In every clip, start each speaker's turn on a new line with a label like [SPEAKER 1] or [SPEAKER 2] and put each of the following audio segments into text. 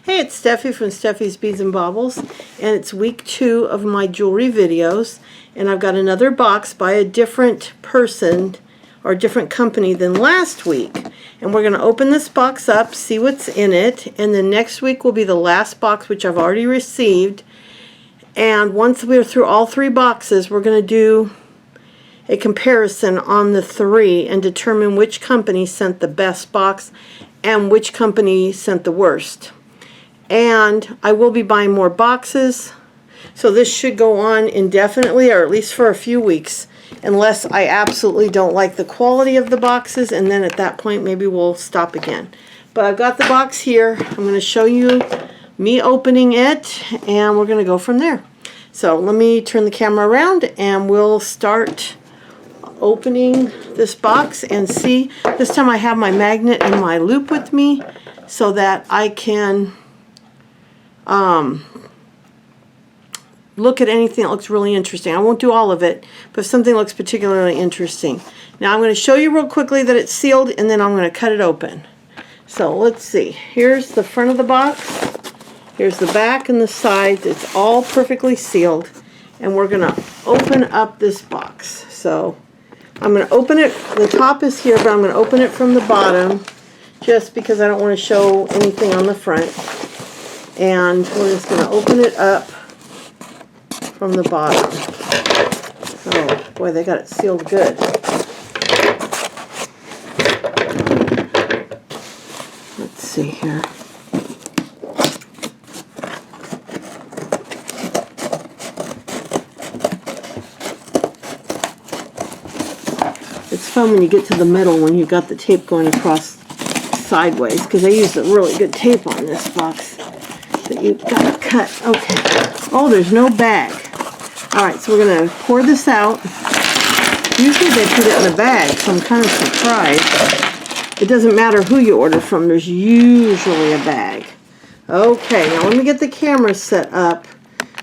[SPEAKER 1] Hey, it's Steffi from Steffi's Beads and Baubles, and it's week 2 of my jewelry videos, and I've got another box by a different person or a different company than last week. And we're going to open this box up, see what's in it, and then next week will be the last box, which I've already received. And once we're through all 3 boxes, we're going to do a comparison on the 3 and determine which company sent the best box and which company sent the worst. And I will be buying more boxes, so this should go on indefinitely, or at least for a few weeks, unless I absolutely don't like the quality of the boxes, and then at that point maybe we'll stop again. But I've got the box here. I'm going to show you me opening it, and we're going to go from there. So let me turn the camera around and we'll start opening this box and see. This time I have my magnet and my loop with me so that I can look at anything that looks really interesting. I won't do all of it, but if something looks particularly interesting. Now I'm going to show you real quickly that it's sealed, and then I'm going to cut it open. So let's see. Here's the front of the box. Here's the back and the sides. It's all perfectly sealed, and we're going to open up this box. So I'm going to open it. The top is here, but I'm going to open it from the bottom just because I don't want to show anything on the front. And we're just going to open it up from the bottom. Oh boy, they got it sealed good. Let's see here. It's fun when you get to the middle when you've got the tape going across sideways, because I used a really good tape on this box that you've got to cut. Okay. Oh, there's no bag. Alright, so we're going to pour this out. Usually they put it in a bag, so I'm kind of surprised. It doesn't matter who you order from, there's usually a bag. Okay, now let me get the camera set up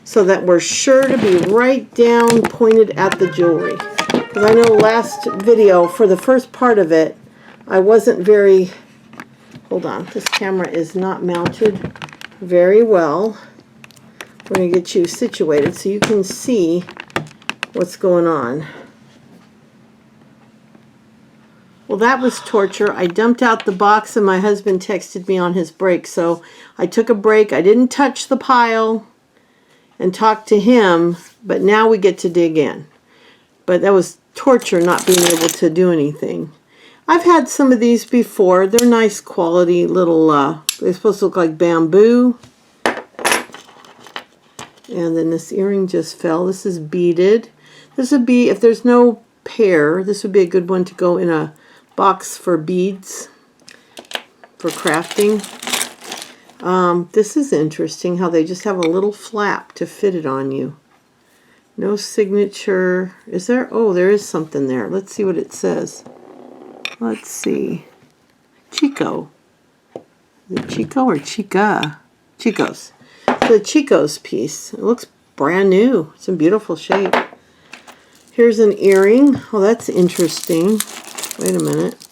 [SPEAKER 1] so that we're sure to be right down pointed at the jewelry. Because I know last video, for the first part of it, I wasn't very... Hold on, this camera is not mounted very well. We're going to get you situated so you can see what's going on. Well, that was torture. I dumped out the box and my husband texted me on his break, so I took a break. I didn't touch the pile and talk to him, but now we get to dig in. But that was torture not being able to do anything. I've had some of these before. They're nice quality little, they're supposed to look like bamboo. And then this earring just fell. This is beaded. This would be, if there's no pair, this would be a good one to go in a box for beads, for crafting. This is interesting how they just have a little flap to fit it on you. No signature. Is there? Oh, there is something there. Let's see what it says. Let's see. Chico. Is it Chico or Chica? Chico's. The Chico's piece. It looks brand new. It's in beautiful shape. Here's an earring. Oh, that's interesting. Wait a minute.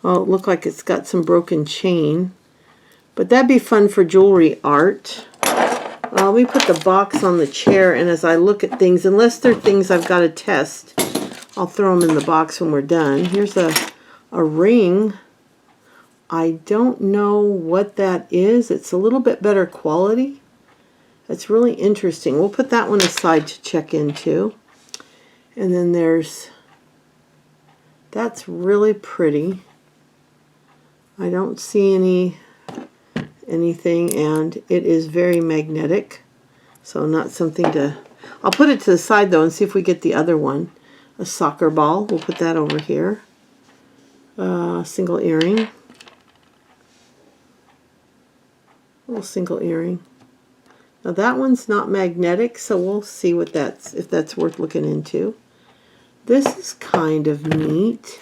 [SPEAKER 1] Oh, it looks like it's got some broken chain. But that'd be fun for jewelry art. Let me put the box on the chair, and as I look at things, unless they're things I've got to test, I'll throw them in the box when we're done. Here's a ring. I don't know what that is. It's a little bit better quality. It's really interesting. We'll put that one aside to check into. And then there's, that's really pretty. I don't see anything, and it is very magnetic. So not something to, I'll put it to the side though and see if we get the other one. A soccer ball. We'll put that over here. Single earring. Little single earring. Now that one's not magnetic, so we'll see what that's, if that's worth looking into. This is kind of neat.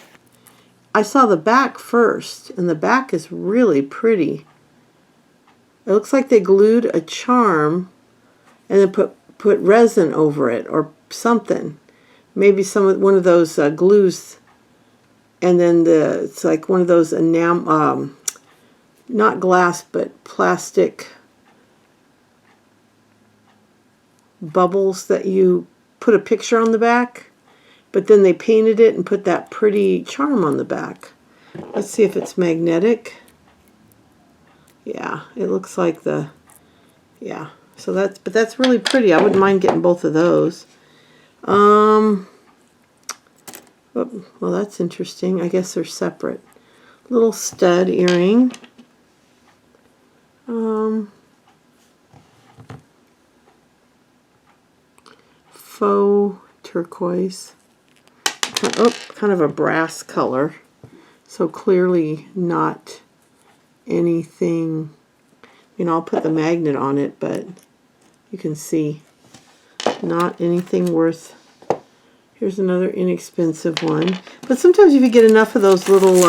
[SPEAKER 1] I saw the back first, and the back is really pretty. It looks like they glued a charm and then put resin over it or something. Maybe one of those glues, and then it's like one of those not glass, but plastic bubbles that you put a picture on the back, but then they painted it and put that pretty charm on the back. Let's see if it's magnetic. Yeah, it looks like the, yeah. So that's really pretty. I wouldn't mind getting both of those. Well, that's interesting. I guess they're separate. Little stud earring. Faux turquoise. Oh, kind of a brass color. So clearly not anything. You know, I'll put the magnet on it, but you can see not anything worth. Here's another inexpensive one. But sometimes if you get enough of those little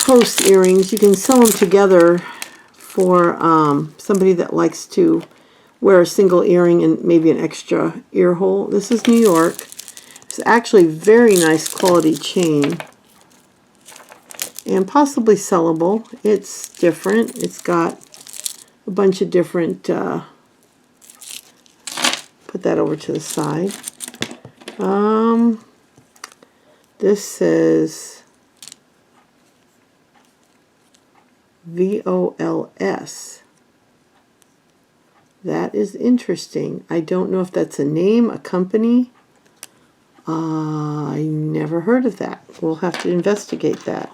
[SPEAKER 1] post earrings, you can sew them together for somebody that likes to wear a single earring and maybe an extra ear hole. This is New York. It's actually very nice quality chain and possibly sellable. It's different. It's got a bunch of different, put that over to the side. This says VOLS. That is interesting. I don't know if that's a name, a company. I never heard of that. We'll have to investigate that.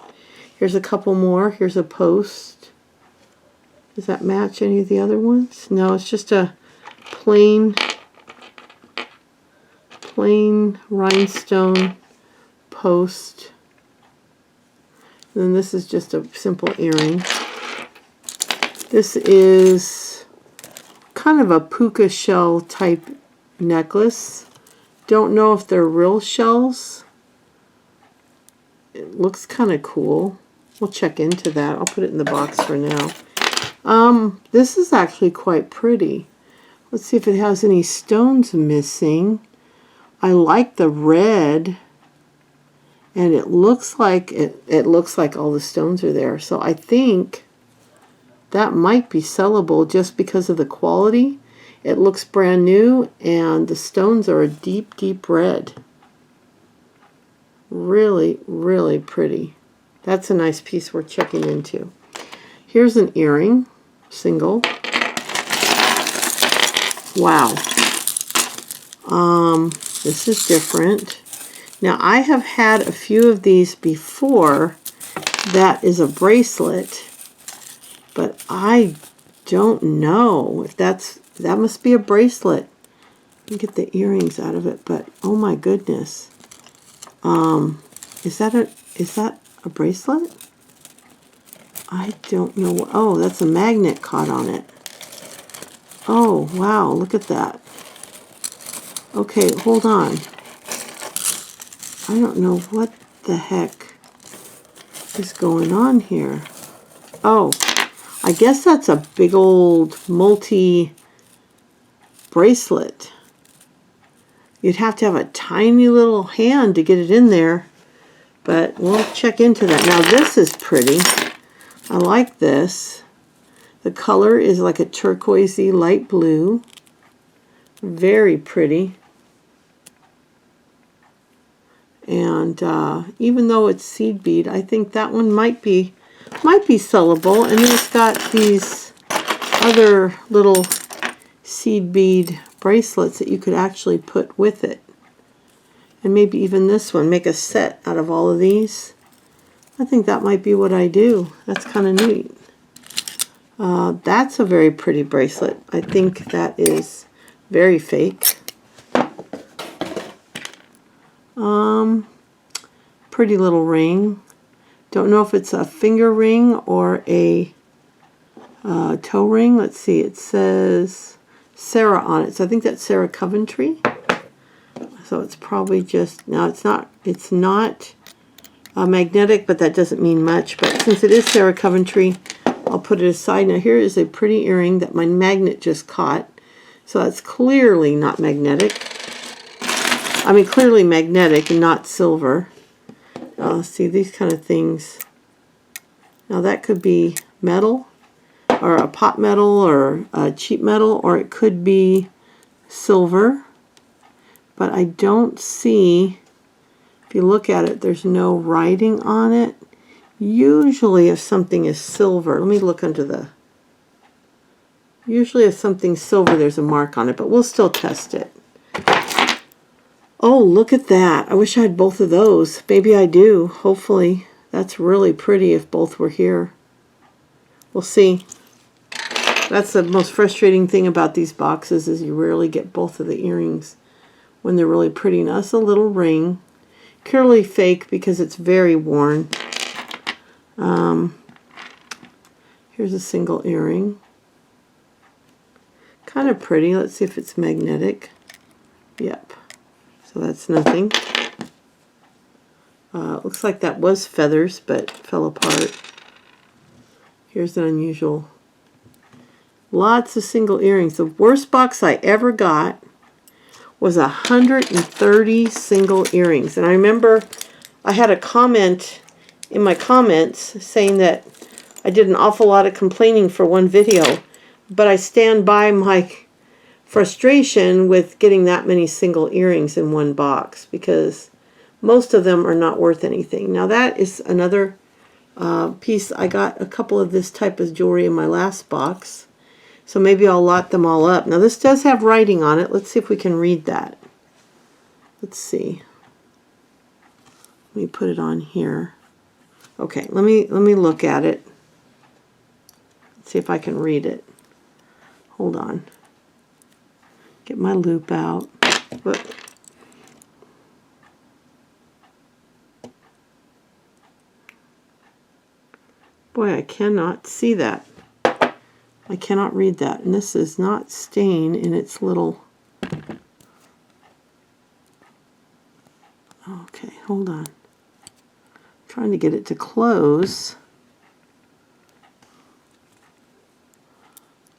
[SPEAKER 1] Here's a couple more. Here's a post. Does that match any of the other ones? No, it's just a plain rhinestone post. And then this is just a simple earring. This is kind of a puka shell type necklace. Don't know if they're real shells. It looks kind of cool. We'll check into that. I'll put it in the box for now. This is actually quite pretty. Let's see if it has any stones missing. I like the red, and it looks like it looks like all the stones are there. So I think that might be sellable just because of the quality. It looks brand new, and the stones are a deep, deep red. Really, really pretty. That's a nice piece worth checking into. Here's an earring, single. Wow. This is different. Now, I have had a few of these before. That is a bracelet, but I don't know if that must be a bracelet. Let me get the earrings out of it, but oh my goodness. Is that a bracelet? I don't know. Oh, that's a magnet caught on it. Oh, wow, look at that. Okay, hold on. I don't know what the heck is going on here. Oh, I guess that's a big old multi-bracelet. You'd have to have a tiny little hand to get it in there, but we'll check into that. Now, this is pretty. I like this. The color is like a turquoisey light blue. Very pretty. And even though it's seed bead, I think that one might be sellable. And then it's got these other little seed bead bracelets that you could actually put with it. And maybe even this one, make a set out of all of these. I think that might be what I do. That's kind of neat. That's a very pretty bracelet. I think that is very fake. Pretty little ring. Don't know if it's a finger ring or a toe ring. Let's see. It says Sarah on it. So I think that's Sarah Coventry. So it's probably just, no, it's not magnetic, but that doesn't mean much. But since it is Sarah Coventry, I'll put it aside. Now here is a pretty earring that my magnet just caught. So that's clearly not magnetic. I mean, clearly magnetic and not silver. See, these kind of things Now that could be metal, or a pot metal, or a cheap metal, or it could be silver. But I don't see, if you look at it, there's no writing on it. Usually if something is silver, let me look under the, usually if something's silver there's a mark on it, but we'll still test it. Oh, look at that. I wish I had both of those. Maybe I do, hopefully. That's really pretty if both were here. We'll see. That's the most frustrating thing about these boxes, is you rarely get both of the earrings when they're really pretty. Now, that's a little ring. Clearly fake because it's very worn. Here's a single earring. Kind of pretty. Let's see if it's magnetic. Yep. So that's nothing. Looks like that was feathers, but fell apart. Here's an unusual. Lots of single earrings. The worst box I ever got was 130 single earrings. And I remember I had a comment in my comments saying that I did an awful lot of complaining for one video, but I stand by my frustration with getting that many single earrings in one box, because most of them are not worth anything. Now that is another piece. I got a couple of this type of jewelry in my last box, so maybe I'll lot them all up. Now this does have writing on it. Let's see if we can read that. Let's see. Let me put it on here. Okay, let me look at it. Let's see if I can read it. Hold on. Get my loop out. Whoop. Boy, I cannot see that. I cannot read that. And this is not staying in its little... Okay, hold on. I'm trying to get it to close.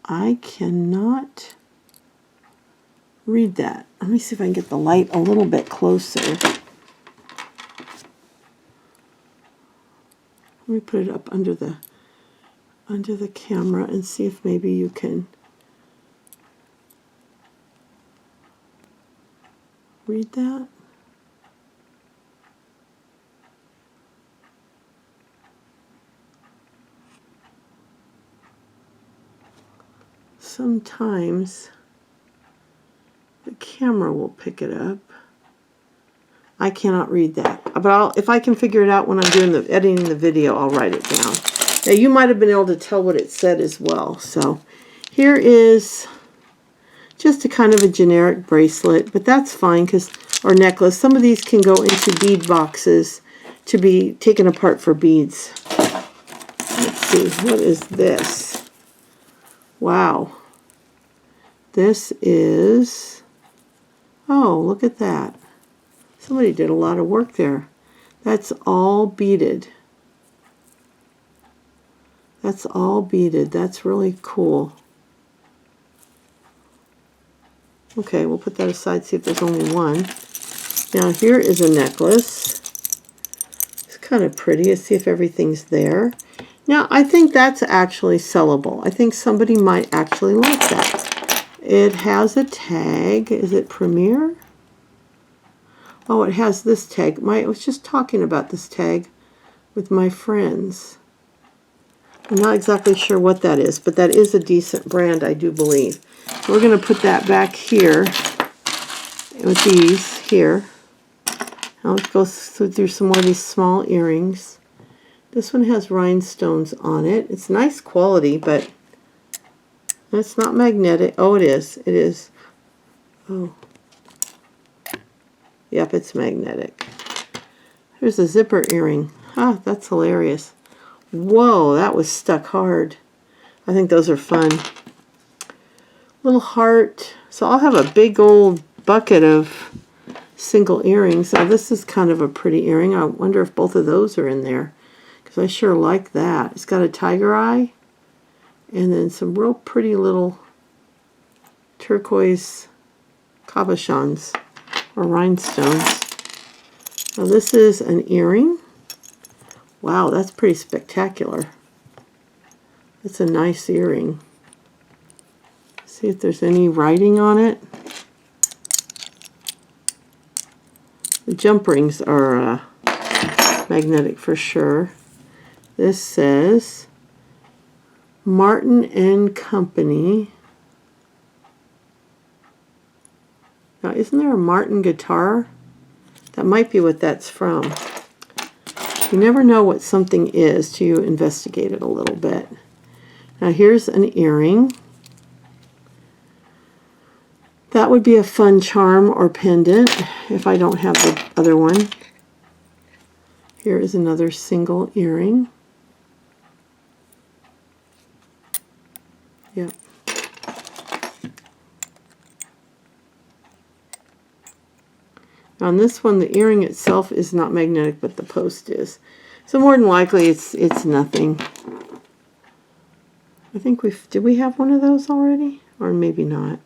[SPEAKER 1] I cannot read that. Let me see if I can get the light a little bit closer. Let me put it up under the camera and see if maybe you can read that. Sometimes the camera will pick it up. I cannot read that, but if I can figure it out when I'm doing the editing the video, I'll write it down. Now you might have been able to tell what it said as well. So here is just a kind of a generic bracelet, but that's fine, or necklace. Some of these can go into bead boxes to be taken apart for beads. Let's see, what is this? Wow. This is, oh, look at that. Somebody did a lot of work there. That's all beaded. That's all beaded. That's really cool. Okay, we'll put that aside, see if there's only one. Now here is a necklace. It's kind of pretty. Let's see if everything's there. Now I think that's actually sellable. I think somebody might actually like that. It has a tag. Is it Premier? Oh, it has this tag. I was just talking about this tag with my friends. I'm not exactly sure what that is, but that is a decent brand, I do believe. So we're going to put that back here with these here. Now let's go through some more of these small earrings. This one has rhinestones on it. It's nice quality, but it's not magnetic. Oh, it is. It is. Oh. Yep, it's magnetic. Here's a zipper earring. Ah, that's hilarious. Whoa, that was stuck hard. I think those are fun. Little heart. So I'll have a big old bucket of single earrings. Now this is kind of a pretty earring. I wonder if both of those are in there, because I sure like that. It's got a tiger eye and then some real pretty little turquoise cabochons or rhinestones. Now this is an earring. Wow, that's pretty spectacular. It's a nice earring. See if there's any writing on it. The jump rings are magnetic for sure. This says Martin and Company. Now, isn't there a Martin guitar? That might be what that's from. You never know what something is till you investigate it a little bit. Now, here's an earring. That would be a fun charm or pendant if I don't have the other one. Here is another single earring. Yep. On this one, the earring itself is not magnetic, but the post is. So more than likely, it's nothing. I think did we have one of those already? Or maybe not.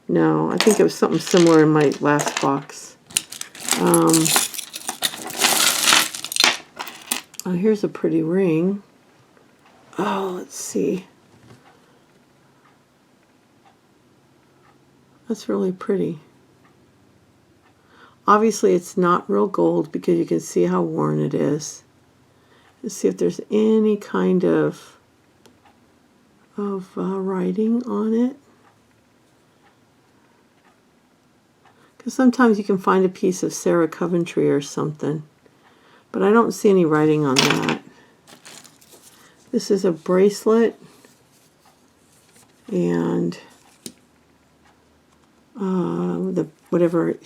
[SPEAKER 1] No, I think it was something similar in my last box. Oh, here's a pretty ring. Oh, let's see. That's really pretty. Obviously, it's not real gold because you can see how worn it is. Let's see if there's any kind of writing on it. Because sometimes you can find a piece of Sarah Coventry or something. But I don't see any writing on that. This is a bracelet. And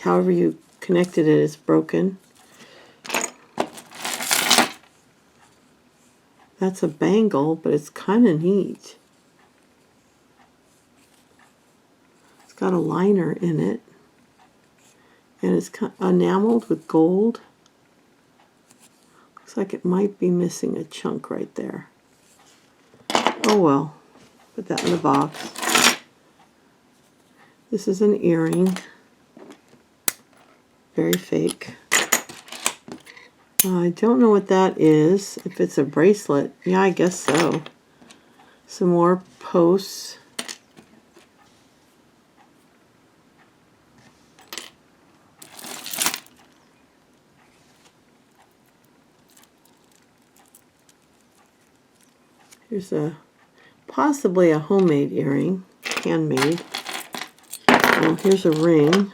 [SPEAKER 1] however you connected it is broken. That's a bangle, but it's kind of neat. It's got a liner in it. And it's enameled with gold. Looks like it might be missing a chunk right there. Oh well, put that in the box. This is an earring. Very fake. I don't know what that is. If it's a bracelet. Yeah, I guess so. Some more posts. Here's possibly a homemade earring. Handmade. Oh, here's a ring.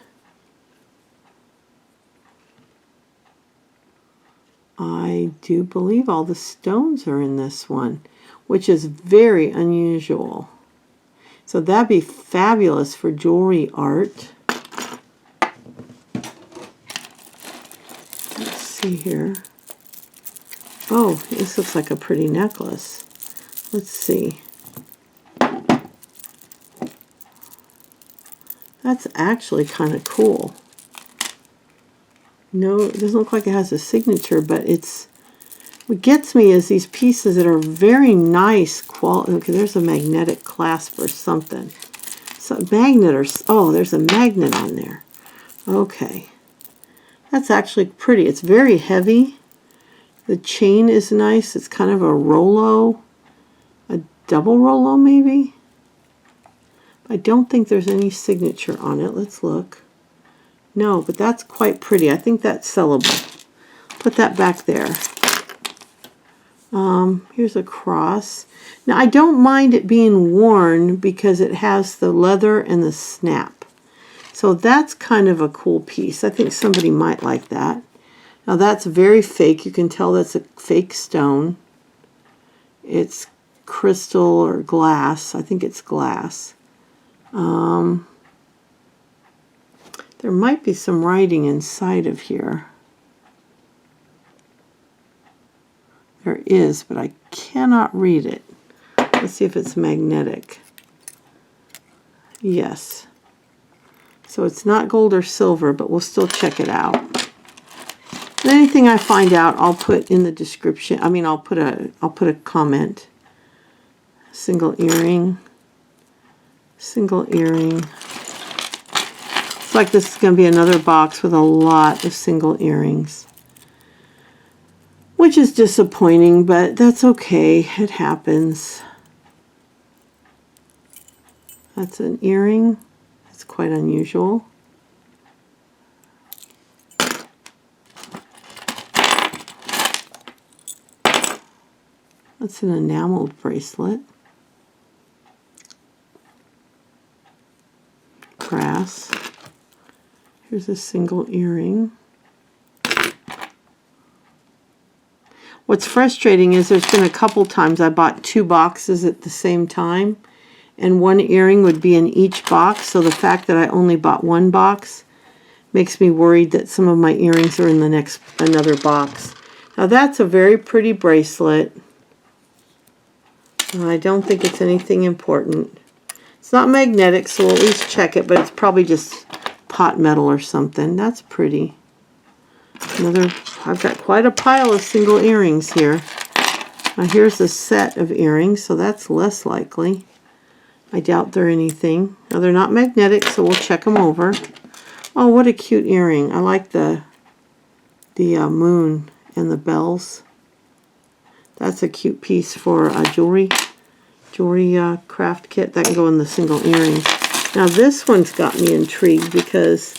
[SPEAKER 1] I do believe all the stones are in this one, which is very unusual. So that'd be fabulous for jewelry art. Let's see here. Oh, this looks like a pretty necklace. Let's see. That's actually kind of cool. No, it doesn't look like it has a signature, but what gets me is these pieces that are very nice quality. Okay, there's a magnetic clasp or something. So there's a magnet on there. Okay. That's actually pretty. It's very heavy. The chain is nice. It's kind of a Rollo, a double Rollo maybe. I don't think there's any signature on it. Let's look. No, but that's quite pretty. I think that's sellable. Put that back there. Here's a cross. Now, I don't mind it being worn because it has the leather and the snap. So that's kind of a cool piece. I think somebody might like that. Now, that's very fake. You can tell that's a fake stone. It's crystal or glass. I think it's glass. There might be some writing inside of here. There is, but I cannot read it. Let's see if it's magnetic. Yes. So it's not gold or silver, but we'll still check it out. And anything I find out, I'll put in the description. I mean, I'll put a comment. Single earring. Single earring. It's like this is going to be another box with a lot of single earrings. which is disappointing, but that's okay. It happens. That's an earring. It's quite unusual. That's an enameled bracelet. Brass. Here's a single earring. What's frustrating is there's been a couple times I bought 2 boxes at the same time, and 1 earring would be in each box, so the fact that I only bought 1 box makes me worried that some of my earrings are in the another box. Now that's a very pretty bracelet. I don't think it's anything important. It's not magnetic, so we'll at least check it, but it's probably just pot metal or something. That's pretty. I've got quite a pile of single earrings here. Now here's a set of earrings, so that's less likely. I doubt they're anything. Now they're not magnetic, so we'll check them over. Oh, what a cute earring. I like the moon and the bells. That's a cute piece for a jewelry craft kit. That can go in the single earrings. Now this one's got me intrigued because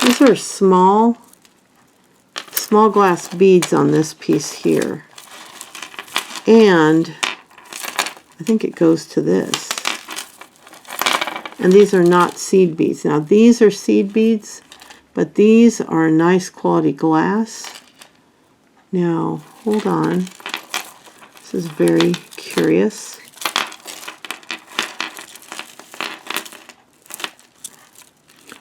[SPEAKER 1] these are small glass beads on this piece here. And I think it goes to this. And these are not seed beads. Now these are seed beads, but these are nice quality glass. Now, hold on. This is very curious.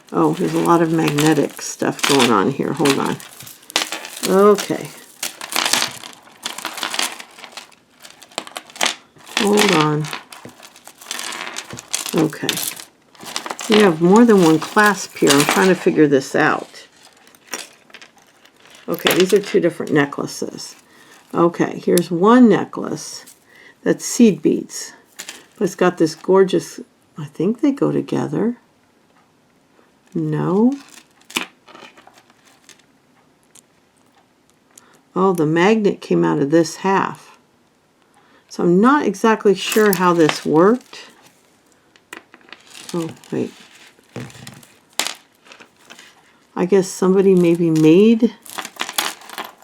[SPEAKER 1] Oh, there's a lot of magnetic stuff going on here. Hold on. Okay. Hold on. Okay. We have more than one clasp here. I'm trying to figure this out. Okay, these are 2 different necklaces. Okay, here's one necklace that's seed beads. But it's got this gorgeous, I think they go together. No. Oh, the magnet came out of this half. So I'm not exactly sure how this worked. Oh, wait. I guess somebody maybe made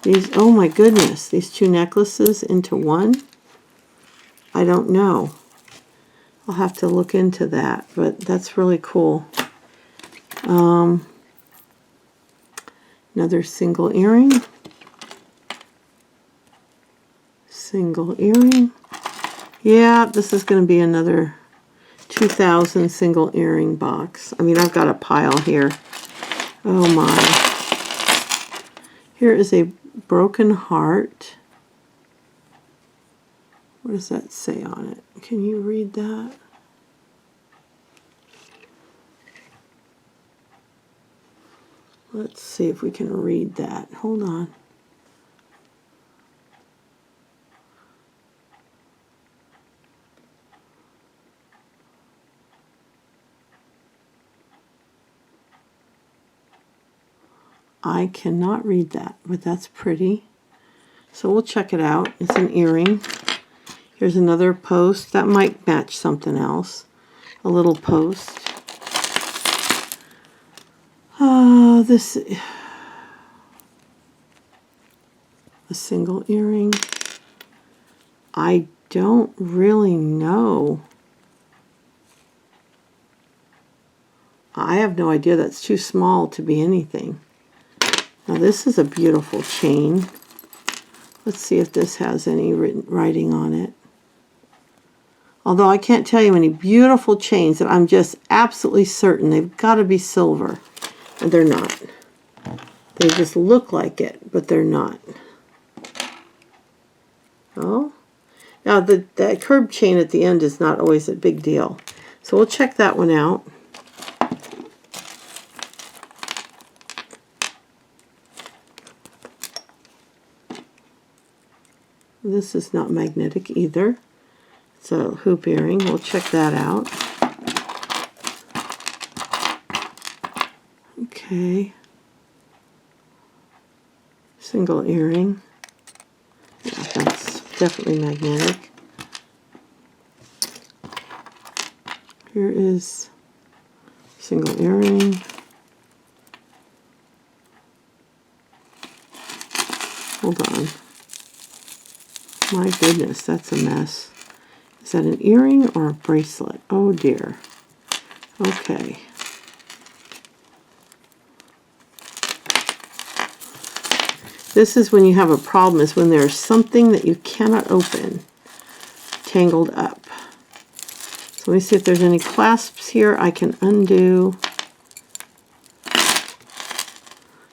[SPEAKER 1] these, oh my goodness, these 2 necklaces into one? I don't know. I'll have to look into that, but that's really cool. Another single earring. Single earring. Yeah, this is going to be another 2000 single earring box. I mean, I've got a pile here. Oh my. Here is a broken heart. What does that say on it? Can you read that? Let's see if we can read that. Hold on. I cannot read that, but that's pretty. So we'll check it out. It's an earring. Here's another post. That might match something else. A little post. This, a single earring. I don't really know. I have no idea. That's too small to be anything. Now this is a beautiful chain. Let's see if this has any writing on it. Although I can't tell you any beautiful chains that I'm just absolutely certain they've got to be silver. And they're not. They just look like it, but they're not. Oh. Now that curved chain at the end is not always a big deal. So we'll check that one out. This is not magnetic either. It's a hoop earring. We'll check that out. Okay. Single earring. definitely magnetic. Here is single earring. Hold on. My goodness, that's a mess. Is that an earring or a bracelet? Oh dear. Okay. This is when you have a problem, is when there's something that you cannot open, tangled up. So let me see if there's any clasps here I can undo.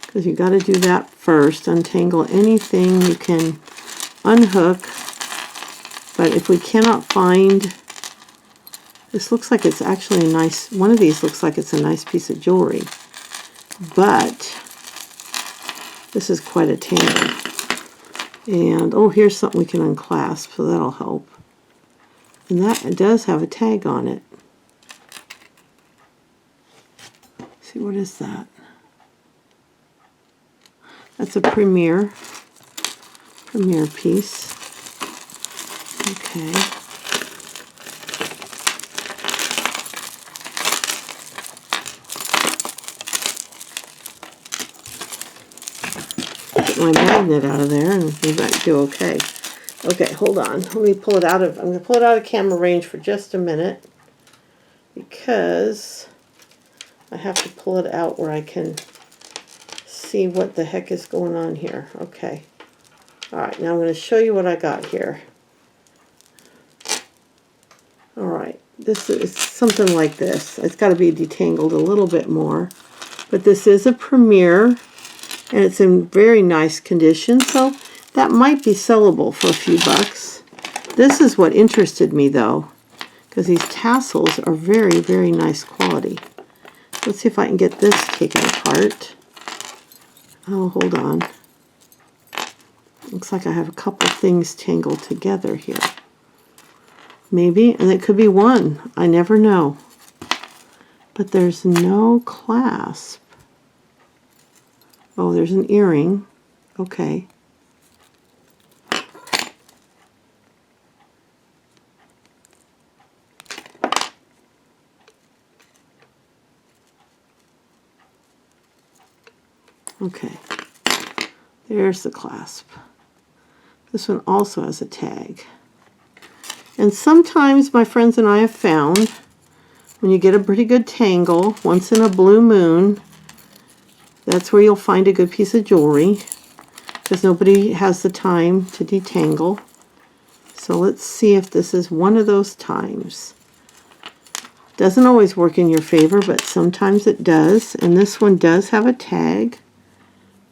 [SPEAKER 1] Because you got to do that first. Untangle anything you can unhook. But if we cannot find, this looks like it's actually a nice, one of these looks like it's a nice piece of jewelry. But this is quite a tangle. And, oh, here's something we can unclasp, so that'll help. And that, it does have a tag on it. Let's see, what is that? That's a Premier piece. Okay. Get my magnet out of there and we might do okay. Okay, hold on. Let me pull it out of, I'm going to pull it out of camera range for just a minute because I have to pull it out where I can see what the heck is going on here. Okay. Alright, now I'm going to show you what I got here. Alright, this is something like this. It's got to be detangled a little bit more. But this is a Premier, and it's in very nice condition, so that might be sellable for a few bucks. This is what interested me, though, because these tassels are very, very nice quality. Let's see if I can get this taken apart. Oh, hold on. Looks like I have a couple things tangled together here. Maybe, and it could be one. I never know. But there's no clasp. Oh, there's an earring. Okay. Okay. There's the clasp. This one also has a tag. And sometimes my friends and I have found when you get a pretty good tangle, once in a blue moon, that's where you'll find a good piece of jewelry because nobody has the time to detangle. So let's see if this is one of those times. Doesn't always work in your favor, but sometimes it does. And this one does have a tag.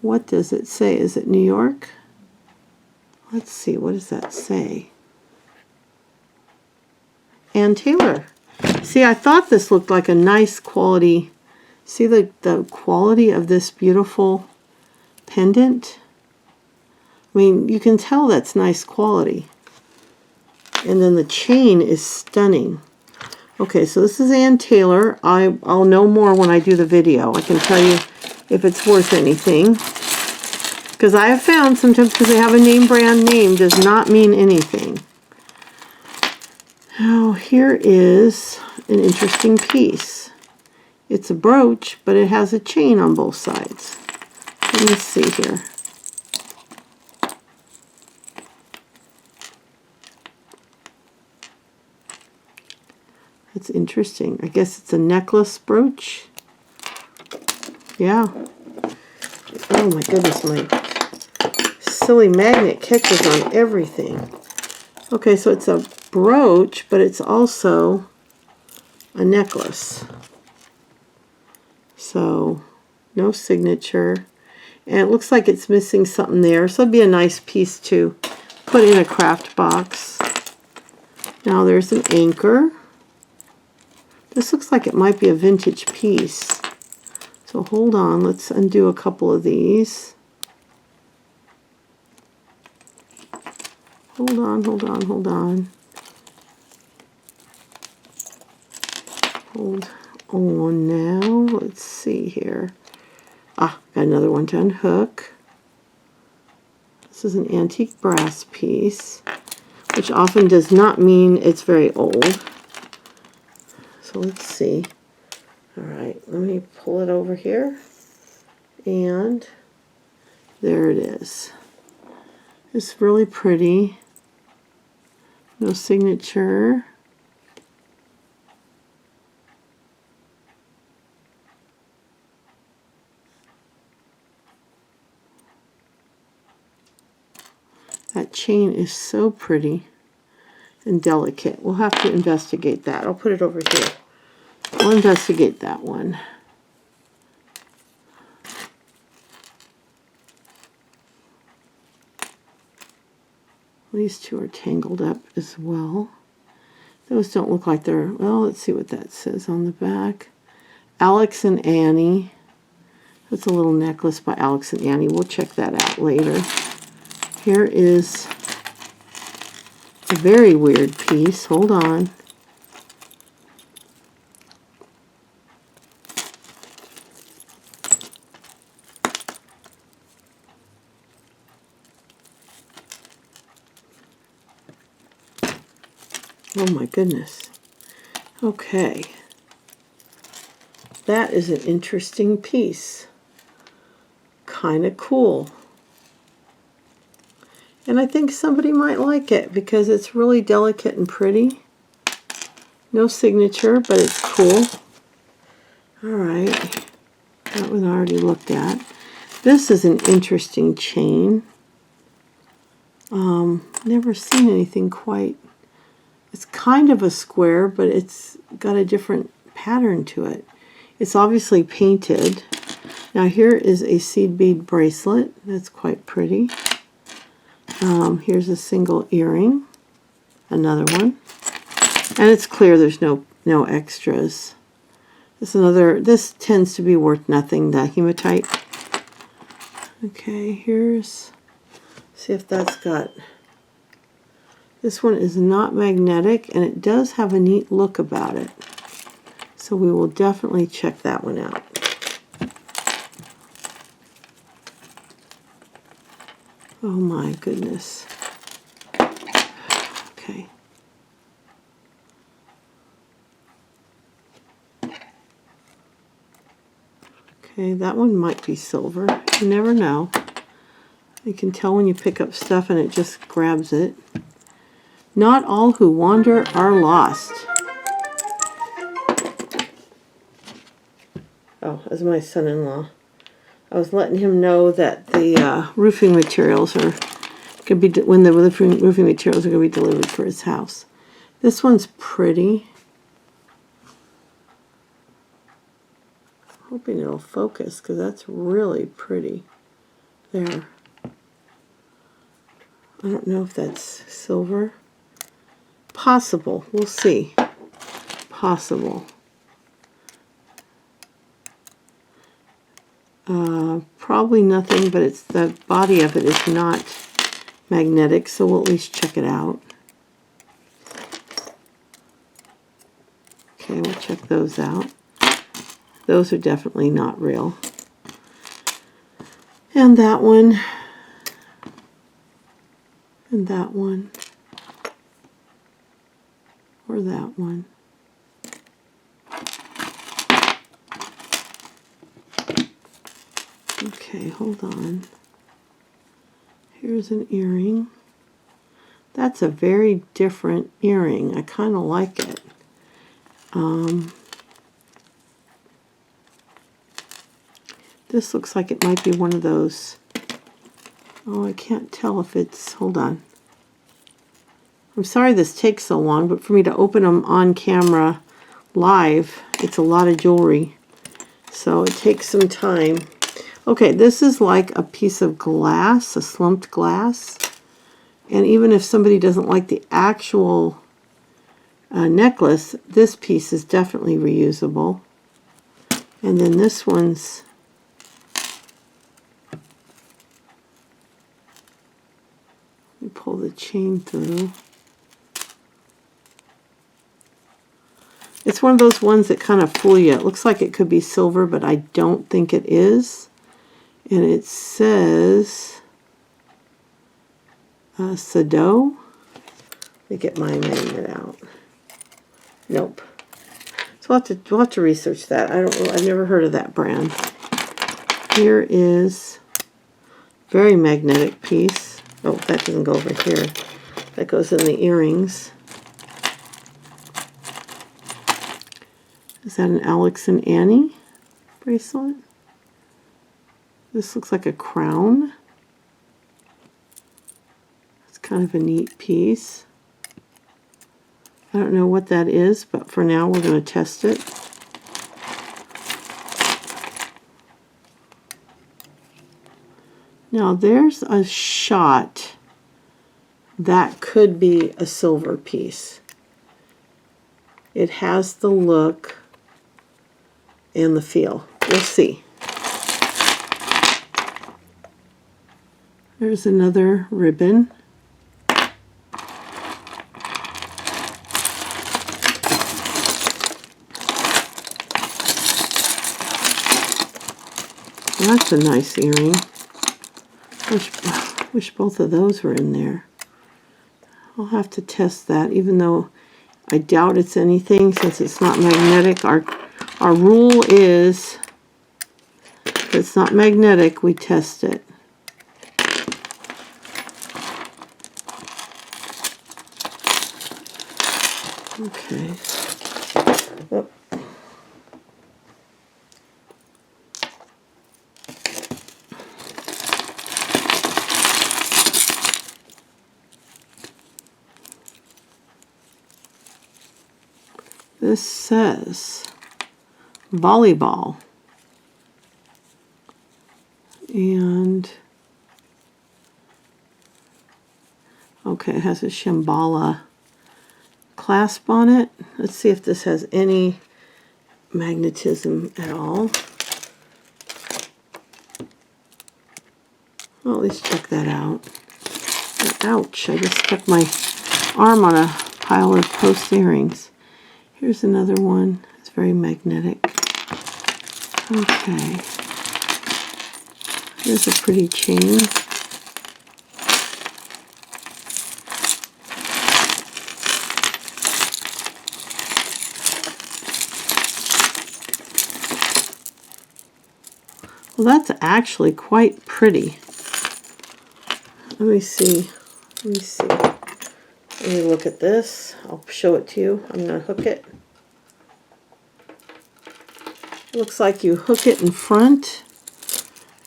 [SPEAKER 1] What does it say? Is it New York? Let's see, what does that say? Ann Taylor. See, I thought this looked like a nice quality. See the quality of this beautiful pendant? I mean, you can tell that's nice quality. And then the chain is stunning. Okay, so this is Ann Taylor. I'll know more when I do the video. I can tell you if it's worth anything. Because I have found sometimes because they have a name brand name does not mean anything. Now here is an interesting piece. It's a brooch, but it has a chain on both sides. Let me see here. That's interesting. I guess it's a necklace brooch. Yeah. Oh my goodness, my silly magnet catches on everything. Okay, so it's a brooch, but it's also a necklace. So, no signature. And it looks like it's missing something there. So it'd be a nice piece to put in a craft box. Now there's an anchor. This looks like it might be a vintage piece. So hold on, let's undo a couple of these. Hold on, hold on, hold on. Hold on now. Let's see here. Ah, got another one to unhook. This is an antique brass piece. which often does not mean it's very old. So let's see. All right, let me pull it over here. And there it is. It's really pretty. No signature. That chain is so pretty and delicate. We'll have to investigate that. I'll put it over here. We'll investigate that one. These two are tangled up as well. Those don't look like they're, well, let's see what that says on the back. Alex and Annie. That's a little necklace by Alex and Annie. We'll check that out later. Here is a very weird piece. Hold on. Oh my goodness. Okay. That is an interesting piece. Kind of cool. And I think somebody might like it because it's really delicate and pretty. No signature, but it's cool. Alright. That one I already looked at. This is an interesting chain. Never seen anything quite. It's kind of a square, but it's got a different pattern to it. It's obviously painted. Now here is a seed bead bracelet. That's quite pretty. Here's a single earring. Another one. And it's clear there's no extras. This tends to be worth nothing, the hematite. Okay, see if that's got, this one is not magnetic, and it does have a neat look about it. So we will definitely check that one out. Oh my goodness. Okay. Okay, that one might be silver. You never know. You can tell when you pick up stuff and it just grabs it. Not all who wander are lost. Oh, that's my son-in-law. I was letting him know that the roofing materials are going to be, when the roofing materials are going to be delivered for his house. This one's pretty. Hoping it'll focus because that's really pretty. There. I don't know if that's silver. Possible. We'll see. Possible. Probably nothing, but it's the body of it is not magnetic, so we'll at least check it out. Okay, we'll check those out. Those are definitely not real. And that one. And that one. Or that one. Okay, hold on. Here's an earring. That's a very different earring. I kind of like it. This looks like it might be one of those. Oh, I can't tell if it's, hold on. I'm sorry this takes so long, but for me to open them on camera live, it's a lot of jewelry. So it takes some time. Okay, this is like a piece of glass, a slumped glass. And even if somebody doesn't like the actual necklace, this piece is definitely reusable. And then this one's, let me pull the chain through. It's one of those ones that kind of fool you. It looks like it could be silver, but I don't think it is. And it says Sado. Let me get my magnet out. Nope. So we'll have to research that. I've never heard of that brand. Here is very magnetic piece. Oh, that doesn't go over here. That goes in the earrings. Is that an Alex and Annie bracelet? This looks like a crown. It's kind of a neat piece. I don't know what that is, but for now we're going to test it. Now there's a shot that could be a silver piece. It has the look and the feel. We'll see. There's another ribbon. That's a nice earring. Wish both of those were in there. I'll have to test that, even though I doubt it's anything since it's not magnetic. Our rule is if it's not magnetic, we test it. Okay. Oh. This says volleyball, and okay, it has a Shambhala clasp on it. Let's see if this has any magnetism at all. Well, at least check that out. Ouch, I just stuck my arm on a pile of post earrings. Here's another one. It's very magnetic. Okay. Here's a pretty chain. Well, that's actually quite pretty. Let me see. Let me see. Let me look at this. I'll show it to you. I'm going to hook it. Looks like you hook it in front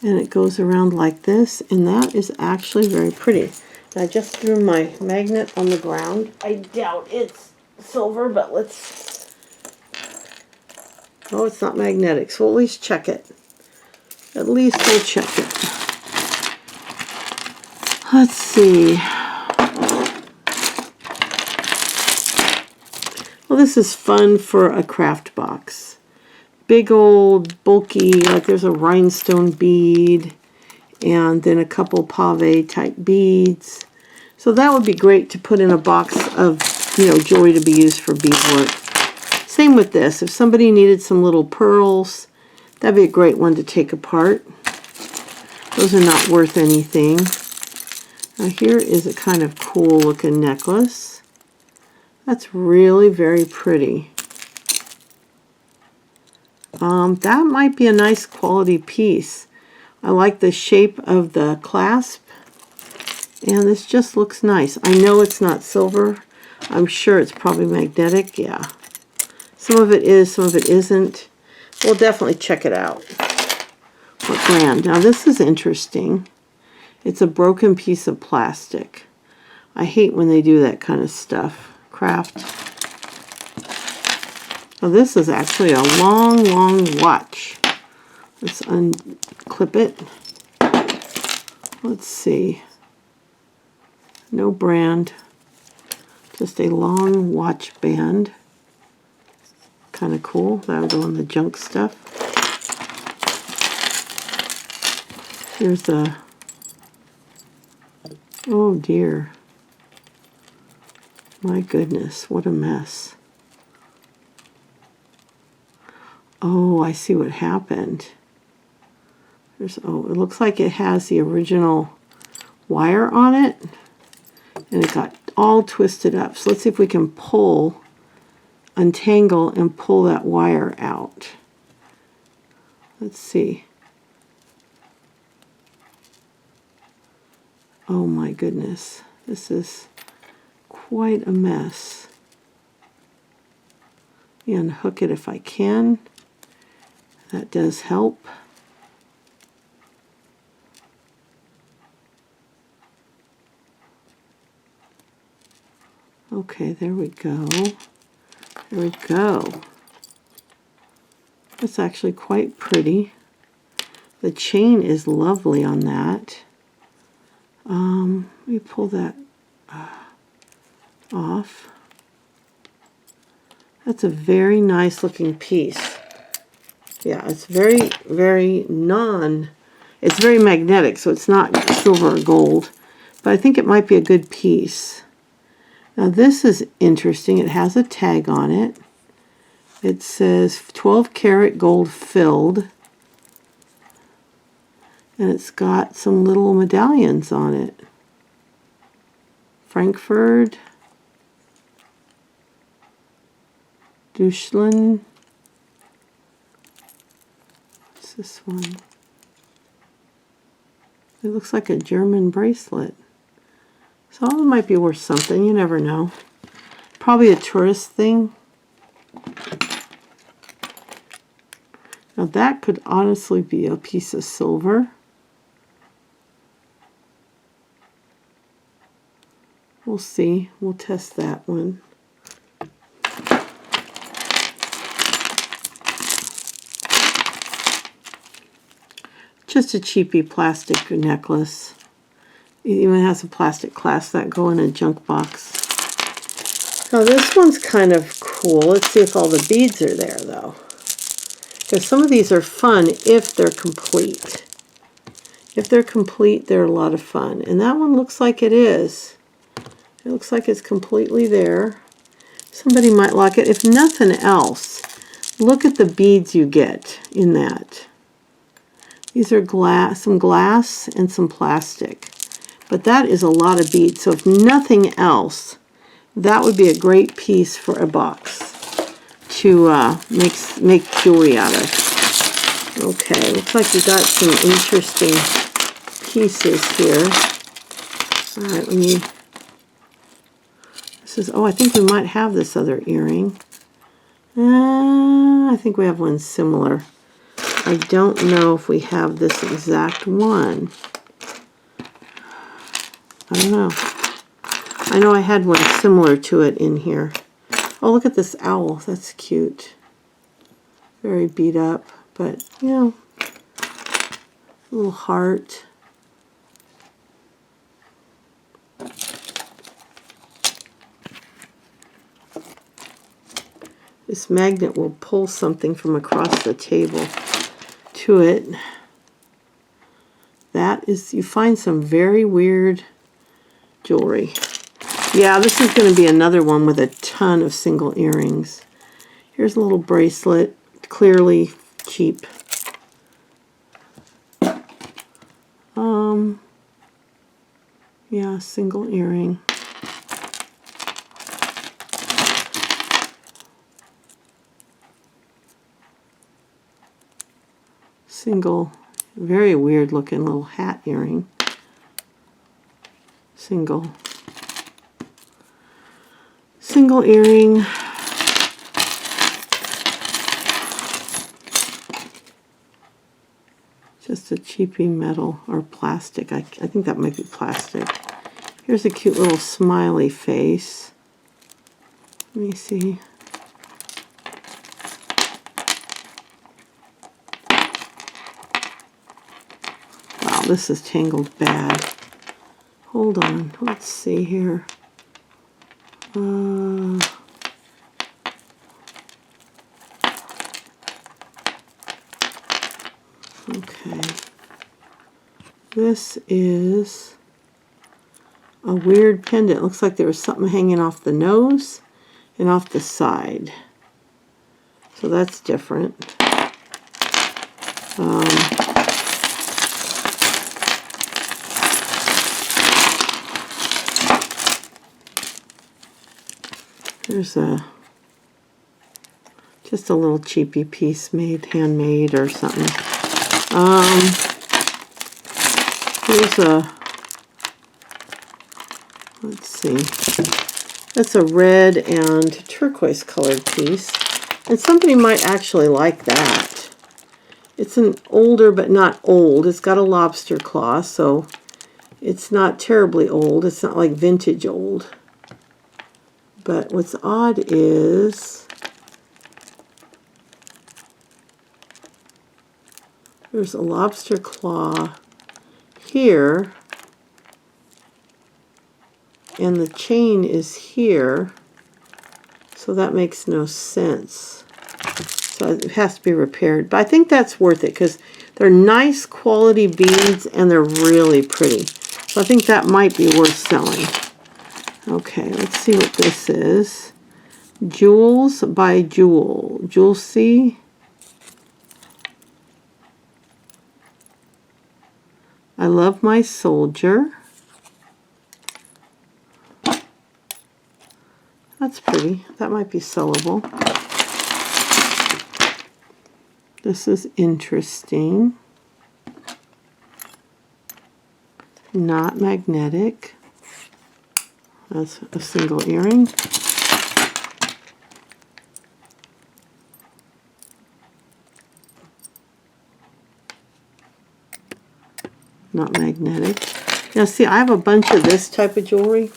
[SPEAKER 1] and it goes around like this, and that is actually very pretty. And I just threw my magnet on the ground. I doubt it's silver, but let's... Oh, it's not magnetic, so we'll at least check it. At least we'll check it. Let's see. Well, this is fun for a craft box. Big old bulky, like there's a rhinestone bead and then a couple pave type beads. So that would be great to put in a box of, jewelry to be used for beadwork. Same with this. If somebody needed some little pearls, that'd be a great one to take apart. Those are not worth anything. Now here is a kind of cool looking necklace. That's really very pretty. That might be a nice quality piece. I like the shape of the clasp, and this just looks nice. I know it's not silver. I'm sure it's probably magnetic. Yeah. Some of it is, some of it isn't. We'll definitely check it out. What brand? Now this is interesting. It's a broken piece of plastic. I hate when they do that kind of stuff. Craft. Well, this is actually a long, long watch. Let's unclip it. Let's see. No brand. Just a long watch band. Kind of cool. That'll go in the junk stuff. Here's a... Oh dear. My goodness, what a mess. Oh, I see what happened. It looks like it has the original wire on it, and it got all twisted up. So let's see if we can untangle and pull that wire out. Let's see. Oh my goodness, this is quite a mess. Unhook it if I can. That does help. Okay, there we go. There we go. That's actually quite pretty. The chain is lovely on that. Let me pull that off. That's a very nice looking piece. Yeah, it's very, very it's very magnetic, so it's not silver or gold, but I think it might be a good piece. Now this is interesting. It has a tag on it. It says 12 karat gold filled, and it's got some little medallions on it. Frankfurt, Deutschland. What's this one? It looks like a German bracelet. So it might be worth something. You never know. Probably a tourist thing. Now that could honestly be a piece of silver. We'll see. We'll test that one. Just a cheapy plastic necklace. It even has a plastic clasp that go in a junk box. Now this one's kind of cool. Let's see if all the beads are there though. Because some of these are fun if they're complete. If they're complete, they're a lot of fun. And that one looks like it is. It looks like it's completely there. Somebody might like it. If nothing else, look at the beads you get in that. These are some glass and some plastic. But that is a lot of beads. So if nothing else, that would be a great piece for a box to make jewelry out of. Okay, looks like we got some interesting pieces here. All right, I think we might have this other earring. I think we have one similar. I don't know if we have this exact one. I don't know. I know I had one similar to it in here. Oh, look at this owl. That's cute. Very beat up, but, you know, a little heart. This magnet will pull something from across the table to it. That is, you find some very weird jewelry. Yeah, this is going to be another one with a ton of single earrings. Here's a little bracelet, clearly cheap. Yeah, single earring. Single, very weird looking little hat earring. Single earring. Just a cheapy metal or plastic. I think that might be plastic. Here's a cute little smiley face. Let me see. Wow, this is tangled bad. Hold on, let's see here. Okay. This is a weird pendant. Looks like there was something hanging off the nose and off the side. So that's different. Here's just a little cheapy piece made, handmade or something. Here's let's see. That's a red and turquoise colored piece. And somebody might actually like that. It's an older but not old. It's got a lobster claw, so it's not terribly old. It's not like vintage old. But what's odd is there's a lobster claw here, and the chain is here, so that makes no sense. So it has to be repaired. But I think that's worth it because they're nice quality beads and they're really pretty. So I think that might be worth selling. Okay, let's see what this is. Jewels by Jewel. Jewelsy. I love my soldier. That's pretty. That might be sellable. This is interesting. Not magnetic. That's a single earring. Not magnetic. Now see, I have a bunch of this type of jewelry,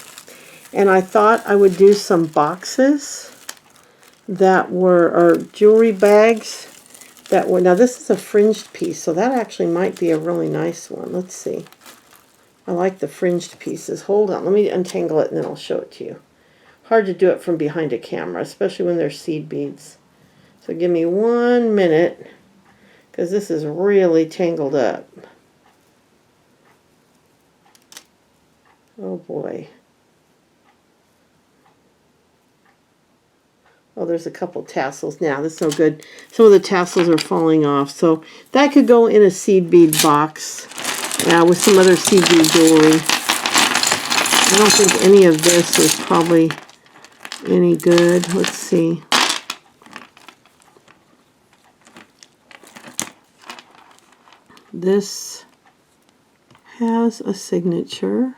[SPEAKER 1] and I thought I would do some boxes that were, or jewelry bags that were, now this is a fringed piece, so that actually might be a really nice one. Let's see. I like the fringed pieces. Hold on, let me untangle it and then I'll show it to you. Hard to do it from behind a camera, especially when they're seed beads. So give me 1 minute, because this is really tangled up. Oh boy. Oh, there's a couple tassels now. That's no good. Some of the tassels are falling off. So that could go in a seed bead box with some other seed bead jewelry. I don't think any of this is probably any good. Let's see. This has a signature.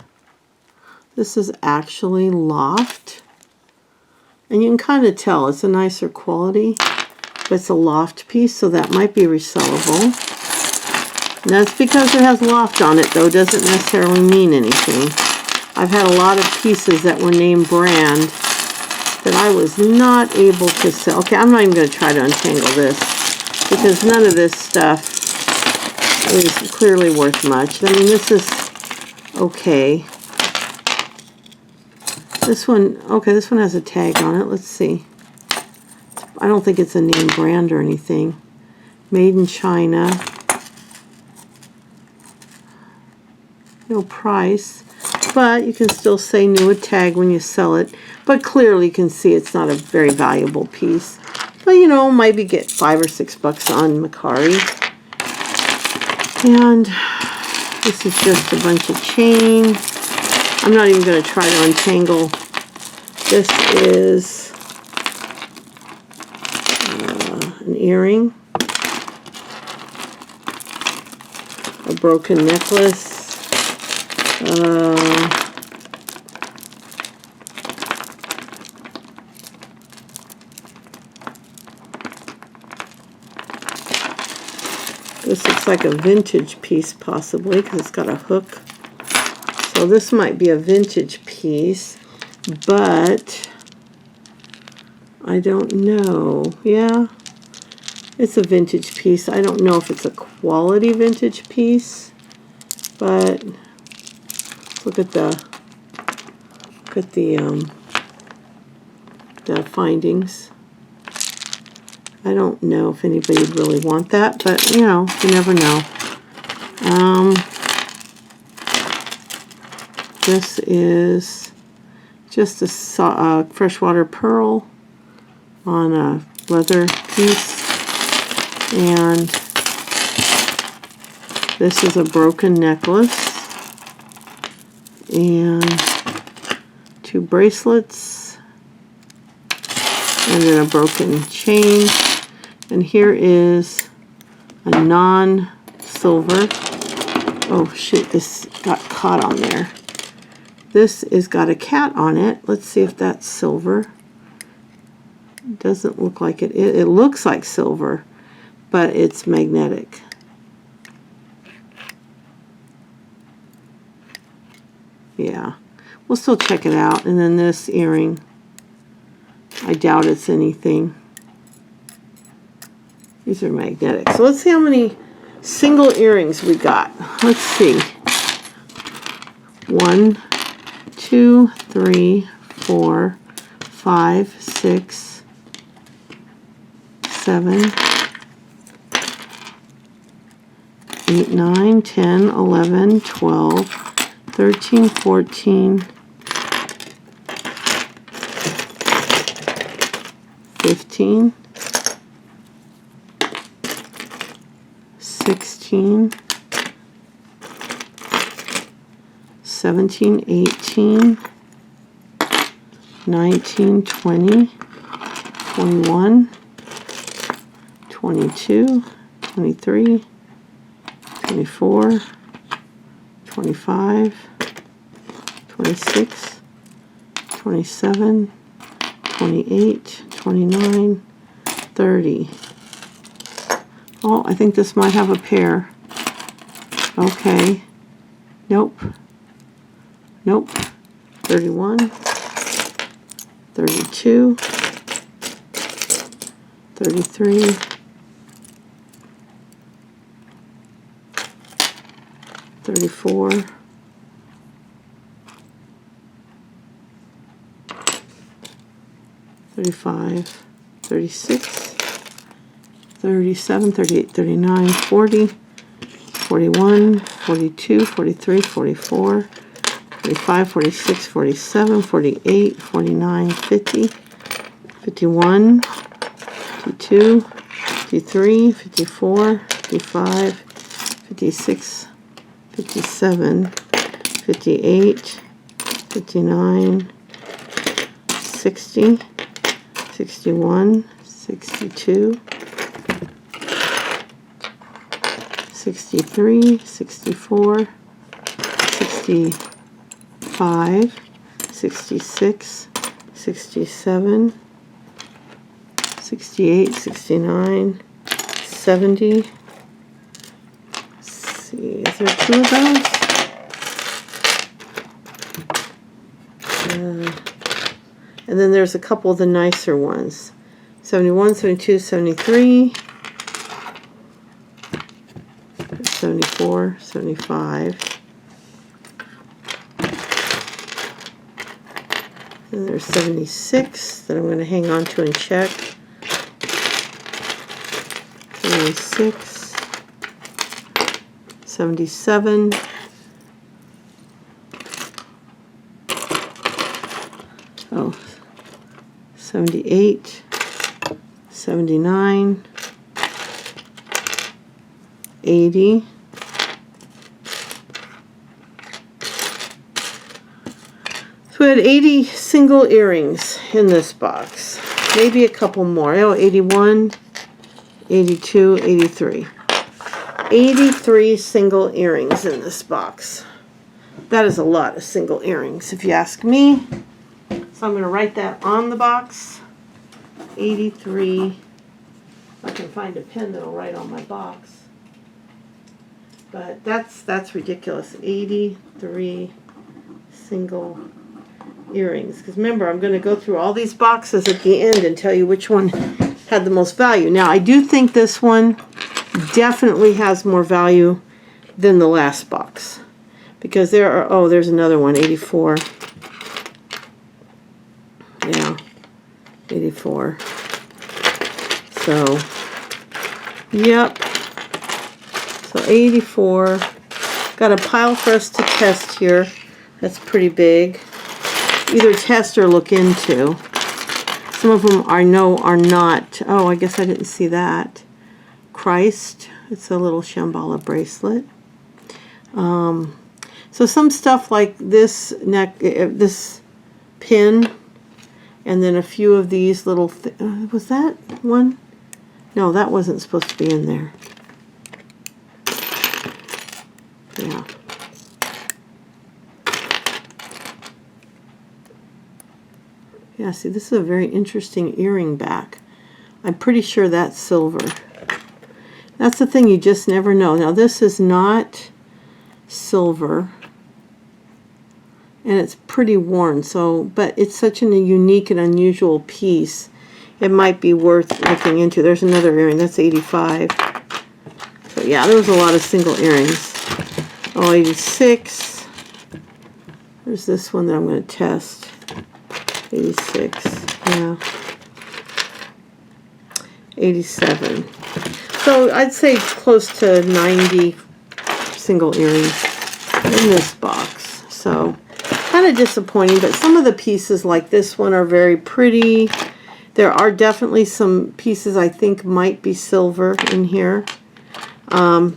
[SPEAKER 1] This is actually Loft. And you can kind of tell it's a nicer quality, but it's a Loft piece, so that might be resellable. And that's because it has Loft on it, though, doesn't necessarily mean anything. I've had a lot of pieces that were name brand that I was not able to sell. Okay, I'm not even going to try to untangle this, because none of this stuff is clearly worth much. I mean, this is okay. This one, okay, this one has a tag on it. Let's see. I don't think it's a name brand or anything. Made in China. No price. But you can still say new with tag when you sell it. But clearly you can see it's not a very valuable piece. But you know, maybe get $5 or $6 on Mercari. And this is just a bunch of chain. I'm not even going to try to untangle. This is an earring, a broken necklace, this looks like a vintage piece possibly because it's got a hook. So this might be a vintage piece, but I don't know. Yeah, it's a vintage piece. I don't know if it's a quality vintage piece, but look at the findings. I don't know if anybody would really want that, but you know, you never know. This is just a freshwater pearl on a leather piece, and this is a broken necklace and 2 bracelets and then a broken chain. And here is a non-silver. Oh shoot, this got caught on there. This has got a cat on it. Let's see if that's silver. It doesn't look like it. It looks like silver, but it's magnetic. Yeah, we'll still check it out. And then this earring, I doubt it's anything. These are magnetic. So let's see how many single earrings we got. Let's see. 1, 2, 3, 4, 5, 6, 7, 8, 9, 10, 11, 12, 13, 14, 15, 16, 17, 18, 19, 20, 21, 22, 23, 24, 25, 26, 27, 28, 29, 30. Oh, I think this might have a pair. Okay. Nope. Nope. 31, 32, 33, 34, 35, 36, 37, 38, 39, 40, 41, 42, 43, 44, 45, 46, 47, 48, 49, 50, 51, 52, 53, 54, 55, 56, 57, 58, 59, 60, 61, 62, 63, 64, 65, 66, 67, 68, 69, 70. Let's see, is there 2 of those? And then there's a couple of the nicer ones. 71, 72, 73, 74, 75. And there's 76 that I'm going to hang on to and check. 76, 77, oh, 78, 79, 80, so we had 80 single earrings in this box. Maybe a couple more. Oh, 81, 82, 83. 83 single earrings in this box. That is a lot of single earrings, if you ask me. So I'm going to write that on the box. 83. I can find a pen that'll write on my box. But that's ridiculous. 83 single earrings. Because remember, I'm going to go through all these boxes at the end and tell you which one had the most value. Now, I do think this one definitely has more value than the last box. Because there are, oh, there's another one, 84. Yeah, 84. So, yep. So 84. Got a pile for us to test here. That's pretty big. Either test or look into. Some of them I know are not. Oh, I guess I didn't see that. Christ. It's a little Shambhala bracelet. So some stuff like this neck, this pin And then a few of these little, was that one? No, that wasn't supposed to be in there. Yeah. Yeah, see, this is a very interesting earring back. I'm pretty sure that's silver. That's the thing, you just never know. Now, this is not silver, and it's pretty worn, so, but it's such a unique and unusual piece, it might be worth looking into. There's another earring, that's 85. So yeah, there was a lot of single earrings. Oh, 86. There's this one that I'm going to test. 86, yeah. 87. So I'd say close to 90 single earrings in this box. So kind of disappointing, but some of the pieces like this one are very pretty. There are definitely some pieces I think might be silver in here. I'm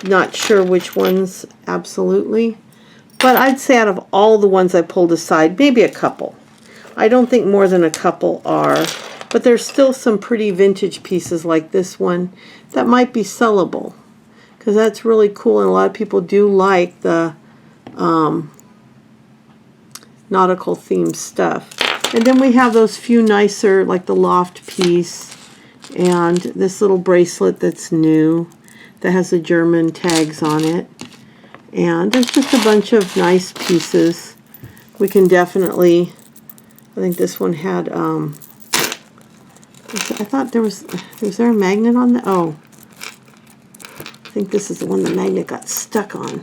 [SPEAKER 1] not sure which ones absolutely, but I'd say out of all the ones I pulled aside, maybe a couple. I don't think more than a couple are, but there's still some pretty vintage pieces like this one that might be sellable, because that's really cool, and a lot of people do like the nautical themed stuff. And then we have those few nicer, like the loft piece and this little bracelet that's new that has the German tags on it. And there's just a bunch of nice pieces. We can definitely, I think this one had, I thought there was there a magnet on the, oh, I think this is the one the magnet got stuck on.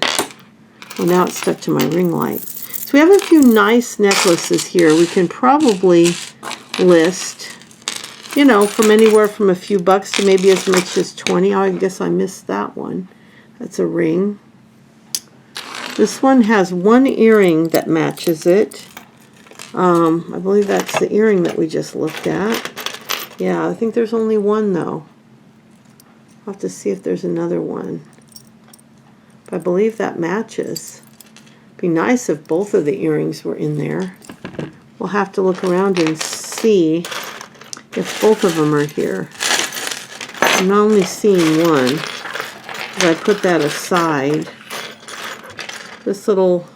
[SPEAKER 1] Well, now it's stuck to my ring light. So we have a few nice necklaces here. We can probably list, you know, from anywhere from a few bucks to maybe as much as 20. Oh, I guess I missed that one. That's a ring. This one has one earring that matches it. I believe that's the earring that we just looked at. Yeah, I think there's only one though. I'll have to see if there's another one. But I believe that matches. Be nice if both of the earrings were in there. We'll have to look around and see if both of them are here. I'm only seeing one, but I put that aside. This little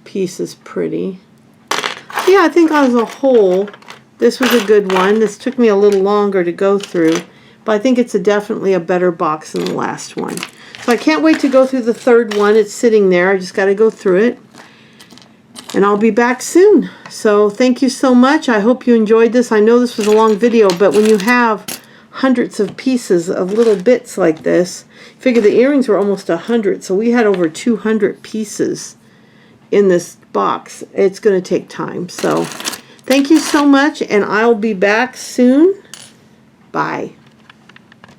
[SPEAKER 1] piece is pretty. Yeah, I think as a whole, this was a good one. This took me a little longer to go through, but I think it's definitely a better box than the last one. So I can't wait to go through the third one. It's sitting there. I just got to go through it. And I'll be back soon. So thank you so much. I hope you enjoyed this. I know this was a long video, but when you have hundreds of pieces of little bits like this, figure the earrings were almost 100. So we had over 200 pieces in this box. It's going to take time. So thank you so much, and I'll be back soon. Bye.